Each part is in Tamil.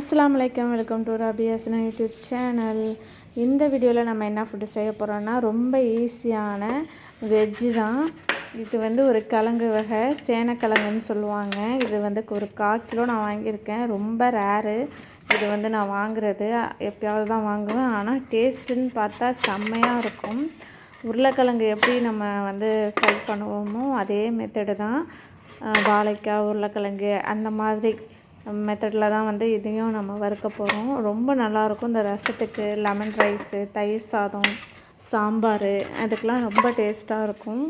அஸ்ஸலாமு அலைக்கும். வெல்கம் டு ராபியாஸ்னா யூடியூப் சேனல். இந்த வீடியோவில் நம்ம என்ன ஃபுட்டு செய்ய போகிறோன்னா ரொம்ப ஈஸியான வெஜ்ஜு தான். இது ஒரு கிழங்கு வகை, சேனக்கிழங்குன்னு சொல்லுவாங்க. இது ஒரு 1/4 கிலோ நான் வாங்கியிருக்கேன். ரொம்ப ரேரு இது நான் வாங்குறது, எப்போயாவது தான் வாங்குவேன். ஆனால் டேஸ்ட்டுன்னு பார்த்தா செம்மையாக இருக்கும். உருளைக்கிழங்கு எப்படி நம்ம ஃப்ரை பண்ணுவோமோ அதே மெத்தடு தான். வாழைக்காய், உருளைக்கிழங்கு அந்த மாதிரி மெத்தடில் தான் இதையும் நம்ம வறுக்க போகிறோம். ரொம்ப நல்லாயிருக்கும். இந்த ரசத்துக்கு, லெமன் ரைஸு, தயிர் சாதம், சாம்பார் அதுக்கெலாம் ரொம்ப டேஸ்ட்டாக இருக்கும்.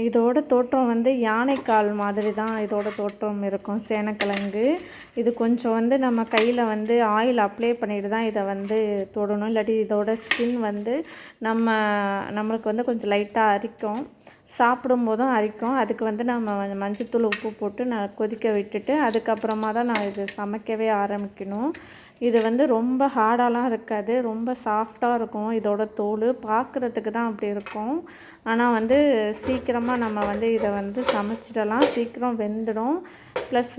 இதோட தோற்றம் யானைக்கால் மாதிரி தான் இதோட தோற்றம் இருக்கும் சேனக்கிழங்கு. இது கொஞ்சம் நம்ம கையில் ஆயில் அப்ளை பண்ணிட்டு தான் இதை தொடணும். இல்லாட்டி இதோட ஸ்கின் நம்மளுக்கு கொஞ்சம் லைட்டாக அரிக்கும். சாப்பிடும்போதும் அரிக்கும். அதுக்கு நம்ம மஞ்சத்தூள், உப்பு போட்டு நான் கொதிக்க விட்டுட்டு அதுக்கப்புறமா தான் நான் இது சமைக்கவே ஆரம்பிக்கணும். இது ரொம்ப ஹார்டாலாம் இருக்காது, ரொம்ப சாஃப்டாக இருக்கும். இதோட தோல் பார்க்குறதுக்கு தான் அப்படி இருக்கும். ஆனால் சீக்கிரமாக நம்ம இதை சமைச்சிடலாம். சீக்கிரம் வெந்துடும். ப்ளஸ்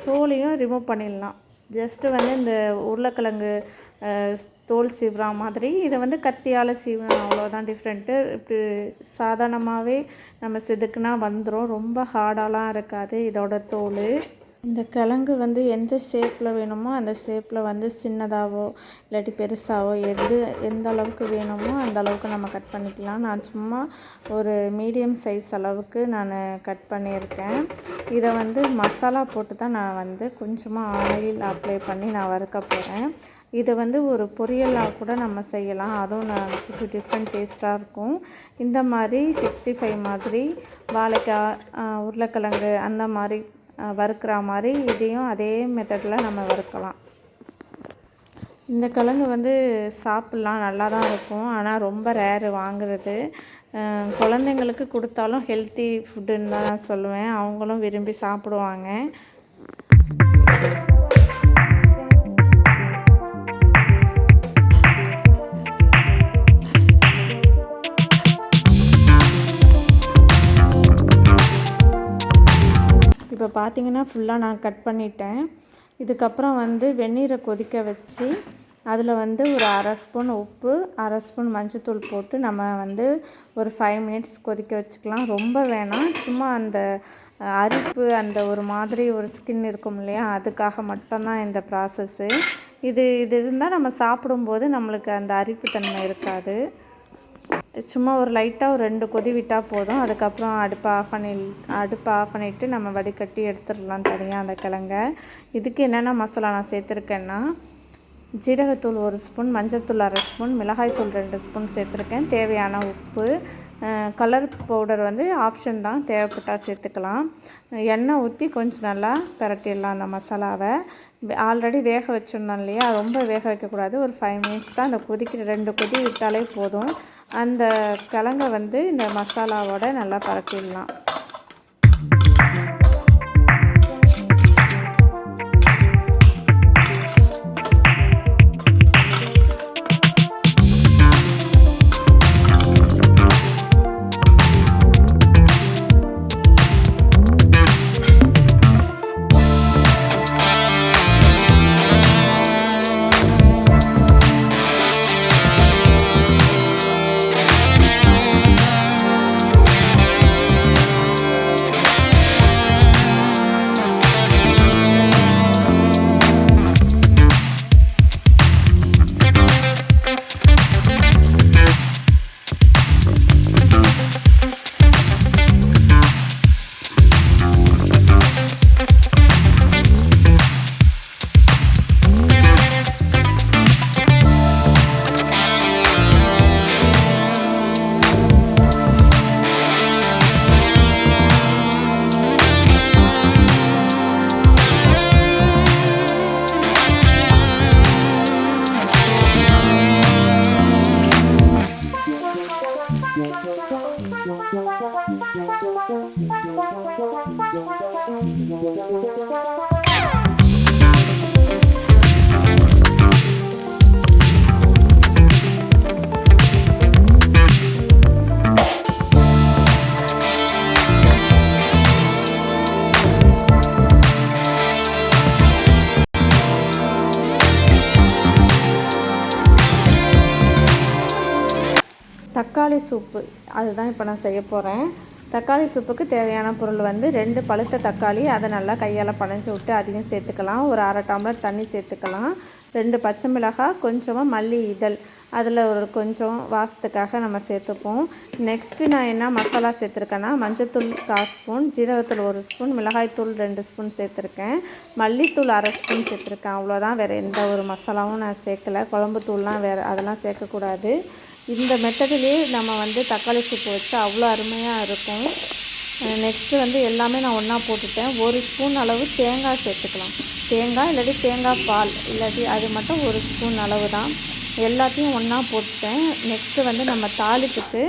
தோலையும் ரிமூவ் பண்ணிடலாம். ஜஸ்ட்டு இந்த உருளைக்கிழங்கு தோல் சீவுறா மாதிரி இதை கத்தியால் சீவணும், அவ்வளோதான் டிஃப்ரெண்ட்டு. இப்படி சாதாரணமாகவே நம்ம செதுக்குனா வந்துடும். ரொம்ப ஹார்டாலாம் இருக்காது இதோட தோல். இந்த கிழங்கு எந்த ஷேப்பில் வேணுமோ அந்த ஷேப்பில் சின்னதாகவோ இல்லாட்டி பெருசாகவோ எந்த அளவுக்கு வேணுமோ அந்த அளவுக்கு நம்ம கட் பண்ணிக்கலாம். நான் சும்மா ஒரு மீடியம் சைஸ் அளவுக்கு நான் கட் பண்ணியிருக்கேன். இதை மசாலா போட்டு தான் நான் கொஞ்சமாக ஆயில் அப்ளை பண்ணி நான் வறுக்க போகிறேன். இதை ஒரு பொரியலாக கூட நம்ம செய்யலாம். அதுவும் டிஃப்ரெண்ட் டேஸ்ட்டாக இருக்கும். இந்த மாதிரி 65 மாதிரி வாழைக்காய், உருளைக்கிழங்கு அந்த மாதிரி வறுக்கிற மாதிரி இதையும் அதே மெத்தடில் நம்ம வறுக்கலாம். இந்த கிழங்கு சாப்பிட்லாம், நல்லா தான் இருக்கும். ஆனால் ரொம்ப ரேரு வாங்குறது. குழந்தைங்களுக்கு கொடுத்தாலும் ஹெல்த்தி ஃபுட்டுன்னு தான் நான் சொல்லுவேன். அவங்களும் விரும்பி சாப்பிடுவாங்க. இப்போ பார்த்திங்கன்னா ஃபுல்லாக நான் கட் பண்ணிட்டேன். இதுக்கப்புறம் வெந்நீரை கொதிக்க வச்சு அதில் ஒரு 1/2 ஸ்பூன் உப்பு, 1/2 ஸ்பூன் மஞ்சத்தூள் போட்டு நம்ம ஒரு 5 மினிட்ஸ் கொதிக்க வச்சுக்கலாம். ரொம்ப வேணாம், சும்மா அந்த அரிப்பு, அந்த ஒரு மாதிரி ஒரு ஸ்கின் இருக்கும் இல்லையா, அதுக்காக மட்டும்தான் இந்த ப்ராசஸ்ஸு. இது இருந்தால் நம்ம சாப்பிடும்போது நம்மளுக்கு அந்த அரிப்பு தன்மை இருக்காது. சும்மா ஒரு லைட்டாக ஒரு 2 கொதி விட்டால் போதும். அதுக்கப்புறம் அடுப்பை ஆஃப் பண்ணிவிட்டு நம்ம வடிகட்டி எடுத்துடலாம் தனியாக அந்த கிழங்க. இதுக்கு என்னென்ன மசாலா நான் சேர்த்துருக்கேன்னா, ஜீரகத்தூள் 1 ஸ்பூன், மஞ்சத்தூள் 1/2 ஸ்பூன், மிளகாய்த்தூள் 2 ஸ்பூன் சேர்த்துருக்கேன். தேவையான உப்பு, கலர் பவுடர் ஆப்ஷன் தான், தேவைப்பட்டால் சேர்த்துக்கலாம். எண்ணெய் ஊற்றி கொஞ்சம் நல்லா பிரட்டிடலாம் அந்த மசாலாவை. ஆல்ரெடி வேக வச்சுருந்தோம் இல்லையா, ரொம்ப வேக வைக்கக்கூடாது. ஒரு 5 மினிட்ஸ் தான், அந்த கொதிக்கிற 2 கொதி விட்டாலே போதும். அந்த கிழங்கை இந்த மசாலாவோட நல்லா பரட்டிடலாம். தக்காளி சூப்பு அதுதான் இப்போ நான் செய்ய போகிறேன். தக்காளி சூப்புக்கு தேவையான பொருள் வந்து 2 பழுத்த தக்காளி, அதை நல்லா கையால் பனைஞ்சு விட்டு அதையும் சேர்த்துக்கலாம். ஒரு அரை டம்ளர் தண்ணி சேர்த்துக்கலாம். 2 பச்சை மிளகாய், கொஞ்சமாக மல்லி இதழ், அதில் ஒரு கொஞ்சம் வாசத்துக்காக நம்ம சேர்த்துப்போம். நெக்ஸ்ட்டு நான் என்ன மசாலா சேர்த்துருக்கேன்னா, மஞ்சள்தூள் 1/4 ஸ்பூன், ஜீரகத்தூள் 1 ஸ்பூன், மிளகாய்த்தூள் 2 ஸ்பூன் சேர்த்துருக்கேன், மல்லித்தூள் அரை ஸ்பூன் சேர்த்துருக்கேன். அவ்வளோதான், வேறு எந்த ஒரு மசாலாவும் நான் சேர்க்கலை. குழம்பு தூள்லாம் வேறு அதெல்லாம் சேர்க்கக்கூடாது. இந்த மெத்தடிலே நம்ம வந்து தக்காளி சூப்பு வச்சு அவ்வளோ அருமையாக இருக்கும். நெக்ஸ்ட்டு வந்து எல்லாமே நான் ஒன்றா போட்டுட்டேன். 1 ஸ்பூன் அளவு தேங்காய் சேர்த்துக்கலாம். தேங்காய் இல்லாட்டி தேங்காய் பால், இல்லாட்டி அது மட்டும் 1 ஸ்பூன் அளவு தான். எல்லாத்தையும் ஒன்றா போட்டுட்டேன். நெக்ஸ்ட்டு வந்து நம்ம தாளிப்புக்கு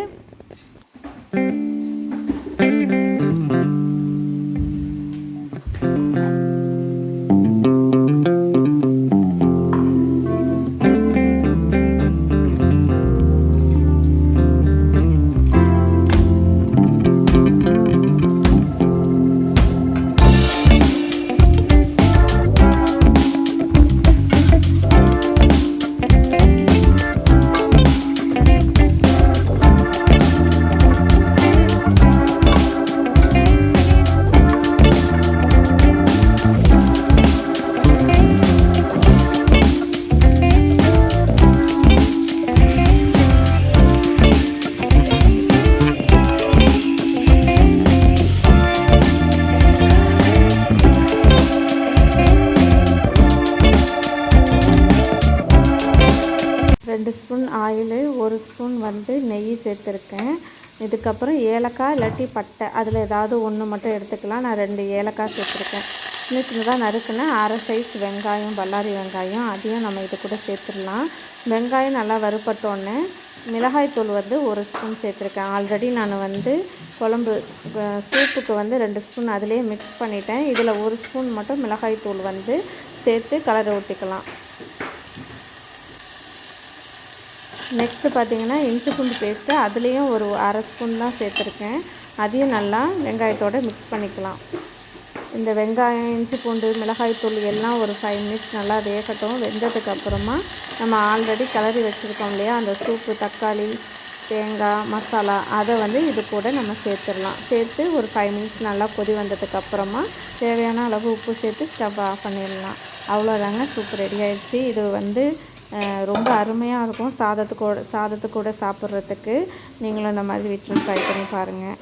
ஸ்பூன் ஆயிலு, 1 ஸ்பூன் வந்து நெய் சேர்த்துருக்கேன். இதுக்கப்புறம் ஏலக்காய் இல்லாட்டி பட்டை, அதில் ஏதாவது ஒன்று மட்டும் எடுத்துக்கலாம். நான் 2 ஏலக்காய் சேர்த்துருக்கேன். சின்ன சின்னதாக நறுக்குன்னு அரை சைஸ் வெங்காயம், பல்லாரி வெங்காயம், அதையும் நம்ம இது கூட சேர்த்துடலாம். வெங்காயம் நல்லா வறுப்பட்டோன்னே மிளகாய்த்தூள் வந்து 1 ஸ்பூன் சேர்த்துருக்கேன். ஆல்ரெடி நான் வந்து குழம்பு சூப்புக்கு வந்து 2 ஸ்பூன் அதிலே மிக்ஸ் பண்ணிட்டேன். இதில் 1 ஸ்பூன் மட்டும் மிளகாய்த்தூள் வந்து சேர்த்து கலரை ஊற்றிக்கலாம். நெக்ஸ்ட்டு பார்த்திங்கன்னா இஞ்சி பூண்டு பேஸ்ட்டு, அதுலேயும் ஒரு அரை ஸ்பூன் தான் சேர்த்துருக்கேன். அதையும் நல்லா வெங்காயத்தோடு மிக்ஸ் பண்ணிக்கலாம். இந்த வெங்காயம், இஞ்சி பூண்டு, மிளகாய்த்தூள் எல்லாம் ஒரு 5 மினிட்ஸ் நல்லா வேகட்டும். வெந்ததுக்கப்புறமா நம்ம ஆல்ரெடி கிளறி வச்சுருக்கோம் இல்லையா, அந்த சூப்பு, தக்காளி, தேங்காய் மசாலா, அதை வந்து இது கூட நம்ம சேர்த்துடலாம். சேர்த்து ஒரு 5 மினிட்ஸ் நல்லா கொதி வந்ததுக்கப்புறமா தேவையான அளவு உப்பு சேர்த்து ஸ்டவ் ஆஃப் பண்ணிடலாம். அவ்வளோதாங்க, சூப்பு ரெடி ஆகிடுச்சு. இது வந்து ரொம்ப அருமையாக இருக்கும் சாதத்து கூட சாப்பிட்றதுக்கு. நீங்களும் இந்த மாதிரி வீட்டில் ட்ரை பண்ணி பாருங்கள்.